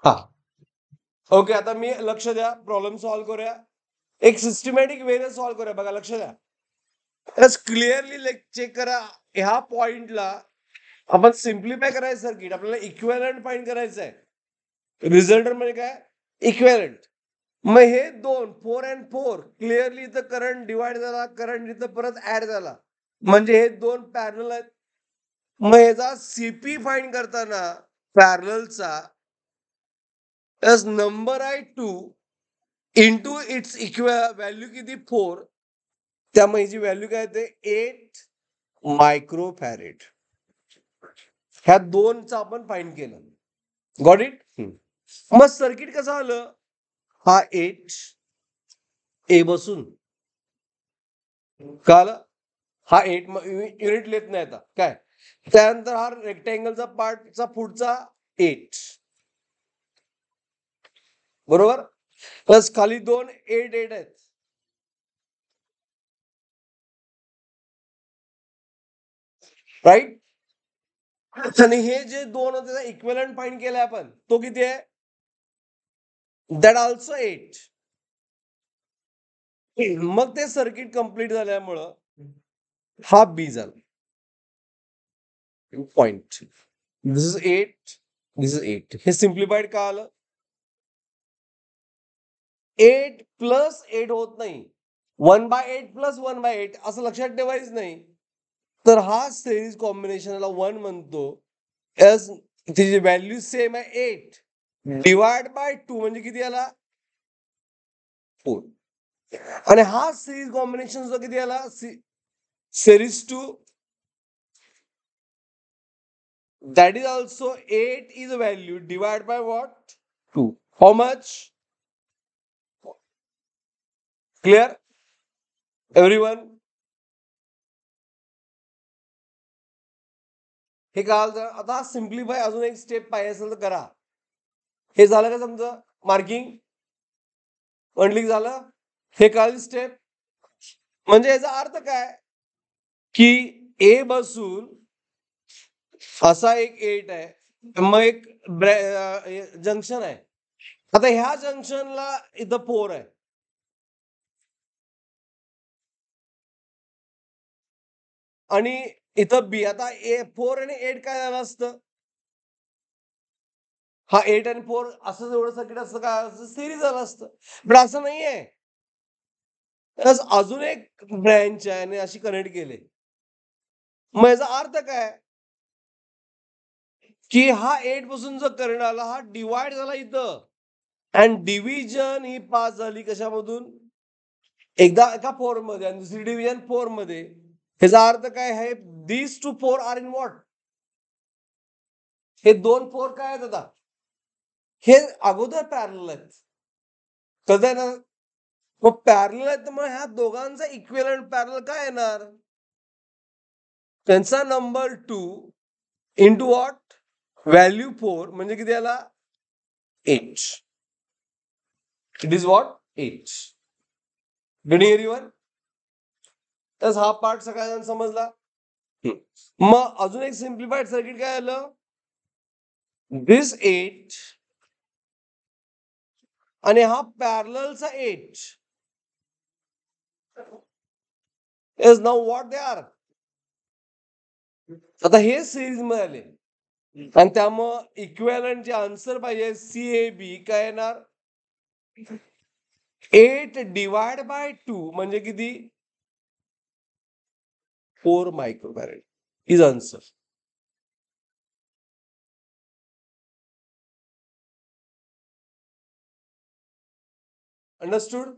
हा ओके, आता मी लक्ष द्या, प्रॉब्लेम सॉल्व्ह करूया. एक सिस्टमॅटिक वेने सॉल्व्ह करूया. बघा लक्ष द्या, क्लिअरली चेक करा. ह्या पॉइंटला आपण सिम्प्लिफाय करायचं सर्किट, आपल्याला इक्विव्हॅलंट फाइंड करायचं आहे. रिझल्ट म्हणजे काय? इक्विव्हॅलंट. मग हे दोन 4 and 4 क्लिअरली इथं करंट डिवाइड झाला, करंट इथं परत ऍड झाला, म्हणजे हे दोन पॅरलल आहेत. मग याचा सीपी फाइंड करताना पॅरललचा नंबर आहे 2 इंटू इट्स व्हॅल्यू किती 4, त्यामुळे याची व्हॅल्यू काय येते 8 मायक्रोफॅरेड. ह्या दोनचा आपण फाइंड केलं. Got it? मग सर्किट कसं आलं? हा 8 ए बसून काल हा 8 युनिट लेत नाही आता काय. त्यानंतर हा रेक्टँगलचा पार्टचा पुढचा 8 बरोबर, प्लस खाली दोन 8 8 आहेत. राईट. आणि हे जे दोन होते इक्विव्हॅलंट फाइंड केलाय आपण, तो किती आहे? That also 8. मग ते सर्किट कंप्लीट झाल्यामुळं हा बी झाला point. This is 8, this is 8. हे सिम्प्लिफाईड का आलं? 8 प्लस 8 होत नाही, 1/8 प्लस 1/8 असं लक्षात ठेवायचं नाही. तर हा सिरीज कॉम्बिनेशनला 1 म्हणतो. एस तिची व्हॅल्यू सेम आहे 8 डिवाइड बाय 2 म्हणजे किती आला? 4. आणि हा सिरीज कॉम्बिनेशन जो किती आला? Series 2, that is also 8 is a value divided by what? 2. How much? Clear? Everyone? हे कळालं? आता सिम्प्लिफाय अजून एक स्टेप पाहिजे असेल तर करा. हे झालं का समजा? मार्किंग म्हणली झालं? हे कळाली स्टेप? म्हणजे याचा अर्थ काय की ए बसून असा एक 8 आहे, मग एक जंक्शन आहे. आता ह्या जंक्शनला इथं 4 आहे, आणि इथं बी. आता 4 आणि 8 काय झालं असतं? हा 8 आणि 4 असं एवढं सर्किट असतं का? सिरीज झालं असतं. पण असं नाहीये. अजून एक ब्रँच आहे आणि अशी कनेक्ट केले. मग याचा अर्थ काय की हा 8 पासून जो करंट आला हा डिवाइड झाला इथं, आणि डिव्हिजन ही पास झाली कशामधून? एकदा एका 4 मध्ये आणि दुसरी डिव्हिजन 4 मध्ये. ह्याचा अर्थ काय आहे? दिस टू 4 आर इन व्हॉट? हे दोन 4 काय आहेत? आता हे अगोदर पॅरलल आहेत, कळतंय ना? मग पॅरलल आहेत, मग ह्या दोघांचा इक्विव्हॅलंट पॅरलल काय येणार? त्यांचा नंबर 2 इंटू व्हॉट? व्हॅल्यू 4 म्हणजे किती आला? 8. It is what? 8. Did you everyone? तर हा पार्ट सगळ्यांना समजला. मग अजून एक सिम्प्लिफाईड सर्किट काय आलं? दिस 8 आणि हा पॅरललचा 8 is now what they are. आता हे सिरीज मध्ये आले, आणि त्यामुळं इक्विव्हॅलंटचे आन्सर पाहिजे CAB काय येणार? 8 डिवाइड बाय 2 म्हणजे किती? 4 मायक्रोफॅरेड इज आन्सर. अंडरस्टूड?